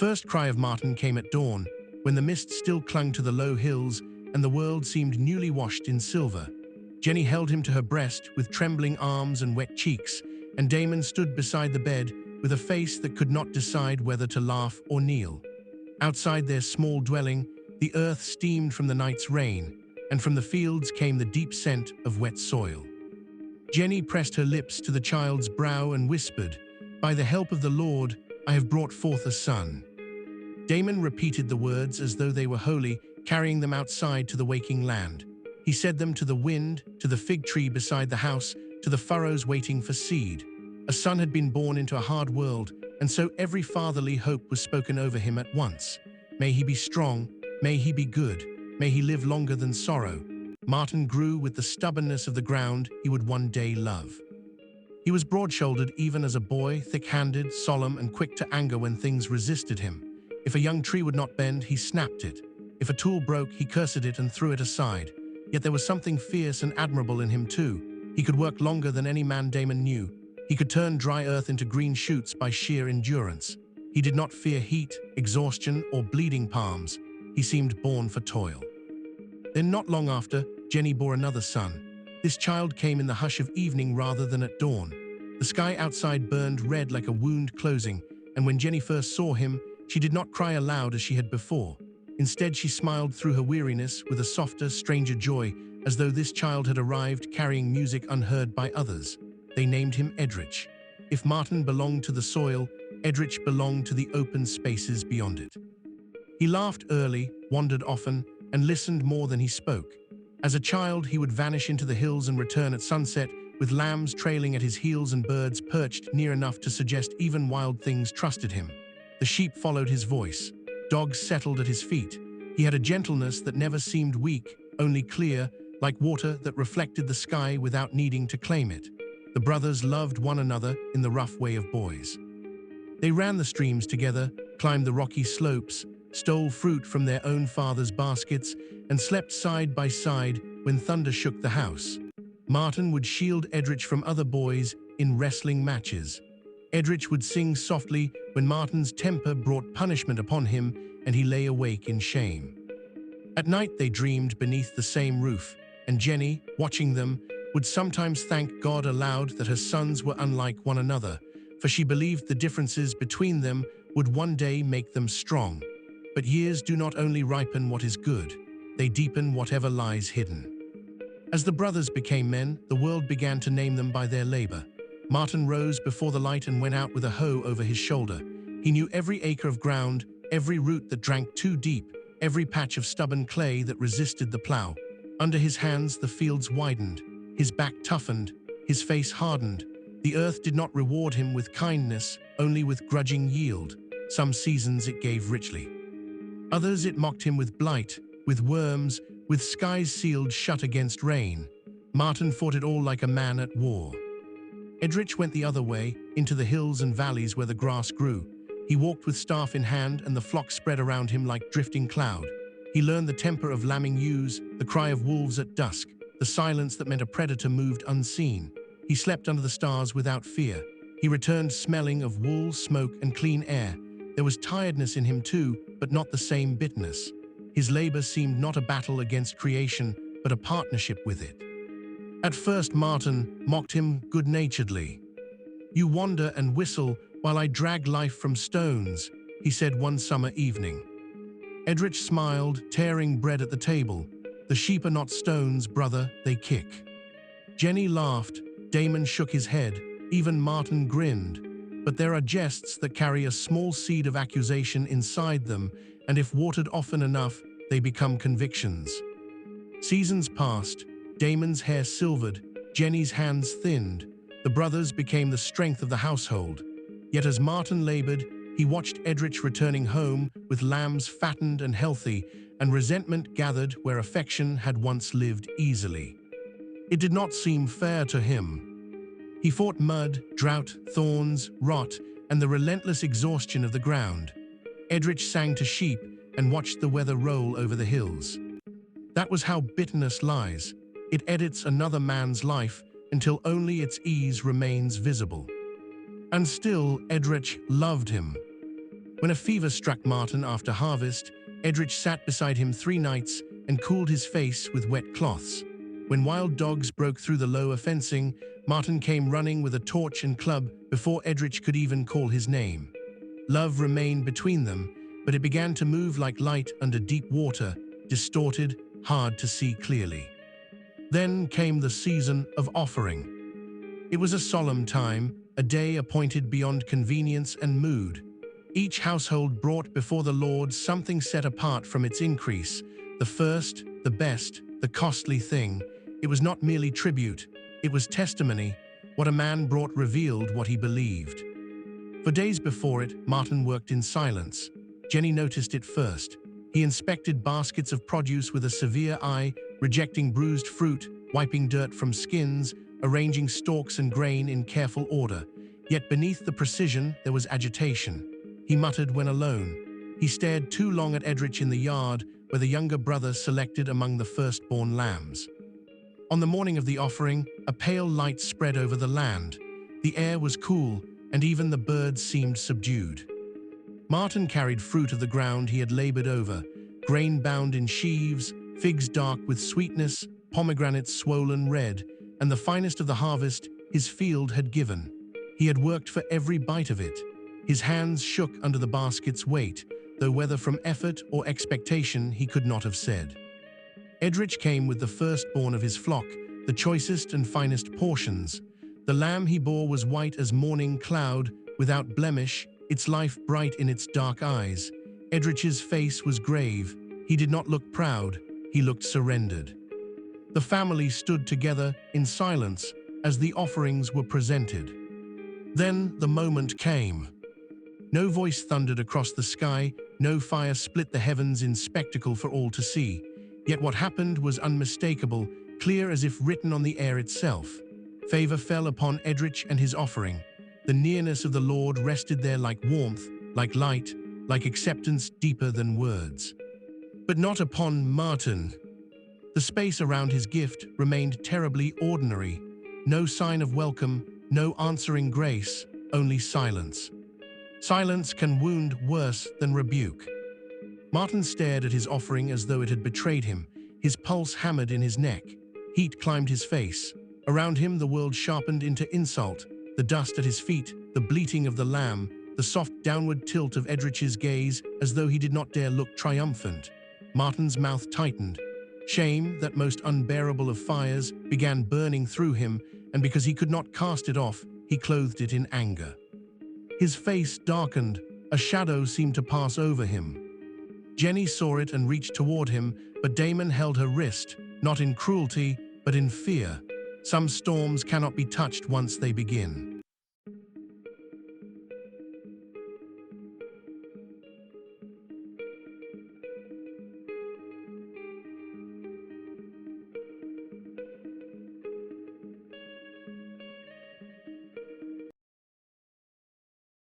first cry of Martin came at dawn, when the mist still clung to the low hills and the world seemed newly washed in silver. Jenny held him to her breast with trembling arms and wet cheeks, and Damon stood beside the bed with a face that could not decide whether to laugh or kneel. Outside their small dwelling, the earth steamed from the night's rain, and from the fields came the deep scent of wet soil. Jenny pressed her lips to the child's brow and whispered, "By the help of the Lord, I have brought forth a son." Damon repeated the words as though they were holy, carrying them outside to the waking land. He said them to the wind, to the fig tree beside the house, to the furrows waiting for seed. A son had been born into a hard world, and so every fatherly hope was spoken over him at once. May he be strong, may he be good, may he live longer than sorrow. Martin grew with the stubbornness of the ground he would one day love. He was broad-shouldered even as a boy, thick-handed, solemn, and quick to anger when things resisted him. If a young tree would not bend, he snapped it. If a tool broke, he cursed it and threw it aside. Yet there was something fierce and admirable in him too. He could work longer than any man Damon knew. He could turn dry earth into green shoots by sheer endurance. He did not fear heat, exhaustion, or bleeding palms. He seemed born for toil. Then not long after, Jenny bore another son. This child came in the hush of evening rather than at dawn. The sky outside burned red like a wound closing, and when Jenny first saw him, she did not cry aloud as she had before. Instead, she smiled through her weariness with a softer, stranger joy, as though this child had arrived carrying music unheard by others. They named him Edrich. If Martin belonged to the soil, Edrich belonged to the open spaces beyond it. He laughed early, wandered often, and listened more than he spoke. As a child, he would vanish into the hills and return at sunset, with lambs trailing at his heels and birds perched near enough to suggest even wild things trusted him. The sheep followed his voice. Dogs settled at his feet. He had a gentleness that never seemed weak, only clear, like water that reflected the sky without needing to claim it. The brothers loved one another in the rough way of boys. They ran the streams together, climbed the rocky slopes, stole fruit from their own father's baskets, and slept side by side when thunder shook the house. Martin would shield Edrich from other boys in wrestling matches. Edrich would sing softly when Martin's temper brought punishment upon him and he lay awake in shame. At night they dreamed beneath the same roof, and Jenny, watching them, would sometimes thank God aloud that her sons were unlike one another, for she believed the differences between them would one day make them strong. But years do not only ripen what is good, they deepen whatever lies hidden. As the brothers became men, the world began to name them by their labor. Martin rose before the light and went out with a hoe over his shoulder. He knew every acre of ground, every root that drank too deep, every patch of stubborn clay that resisted the plow. Under his hands the fields widened, his back toughened, his face hardened. The earth did not reward him with kindness, only with grudging yield. Some seasons it gave richly. Others it mocked him with blight, with worms, with skies sealed shut against rain. Martin fought it all like a man at war. Edrich went the other way, into the hills and valleys where the grass grew. He walked with staff in hand and the flock spread around him like drifting cloud. He learned the temper of lambing ewes, the cry of wolves at dusk, the silence that meant a predator moved unseen. He slept under the stars without fear. He returned smelling of wool, smoke, and clean air. There was tiredness in him too, but not the same bitterness. His labor seemed not a battle against creation, but a partnership with it. At first Martin mocked him good-naturedly. "You wander and whistle while I drag life from stones," he said one summer evening. Edrich smiled, tearing bread at the table. "The sheep are not stones, brother, they kick." Jenny laughed, Damon shook his head, even Martin grinned. But there are jests that carry a small seed of accusation inside them, and if watered often enough, they become convictions. Seasons passed, Damon's hair silvered, Jenny's hands thinned. The brothers became the strength of the household. Yet as Martin labored, he watched Edrich returning home with lambs fattened and healthy, and resentment gathered where affection had once lived easily. It did not seem fair to him. He fought mud, drought, thorns, rot, and the relentless exhaustion of the ground. Edrich sang to sheep and watched the weather roll over the hills. That was how bitterness lies. It edits another man's life until only its ease remains visible. And still, Edrich loved him. When a fever struck Martin after harvest, Edrich sat beside him 3 nights and cooled his face with wet cloths. When wild dogs broke through the lower fencing, Martin came running with a torch and club before Edrich could even call his name. Love remained between them, but it began to move like light under deep water, distorted, hard to see clearly. Then came the season of offering. It was a solemn time, a day appointed beyond convenience and mood. Each household brought before the Lord something set apart from its increase, the first, the best, the costly thing. It was not merely tribute, it was testimony. What a man brought revealed what he believed. For days before it, Martin worked in silence. Jenny noticed it first. He inspected baskets of produce with a severe eye, rejecting bruised fruit, wiping dirt from skins, arranging stalks and grain in careful order. Yet beneath the precision, there was agitation. He muttered when alone. He stared too long at Edrich in the yard, where the younger brother selected among the firstborn lambs. On the morning of the offering, a pale light spread over the land. The air was cool, and even the birds seemed subdued. Martin carried fruit of the ground he had labored over, grain bound in sheaves, figs dark with sweetness, pomegranates swollen red, and the finest of the harvest his field had given. He had worked for every bite of it. His hands shook under the basket's weight, though whether from effort or expectation he could not have said. Edrich came with the firstborn of his flock, the choicest and finest portions. The lamb he bore was white as morning cloud, without blemish, its life bright in its dark eyes. Edrich's face was grave. He did not look proud, he looked surrendered. The family stood together in silence as the offerings were presented. Then the moment came. No voice thundered across the sky, no fire split the heavens in spectacle for all to see. Yet what happened was unmistakable, clear as if written on the air itself. Favor fell upon Edrich and his offering. The nearness of the Lord rested there like warmth, like light, like acceptance deeper than words. But not upon Martin. The space around his gift remained terribly ordinary. No sign of welcome, no answering grace, only silence. Silence can wound worse than rebuke. Martin stared at his offering as though it had betrayed him. His pulse hammered in his neck. Heat climbed his face. Around him the world sharpened into insult. The dust at his feet, the bleating of the lamb, the soft downward tilt of Edrich's gaze as though he did not dare look triumphant. Martin's mouth tightened. Shame, that most unbearable of fires, began burning through him, and because he could not cast it off, he clothed it in anger. His face darkened, a shadow seemed to pass over him. Jenny saw it and reached toward him, but Damon held her wrist, not in cruelty, but in fear. Some storms cannot be touched once they begin.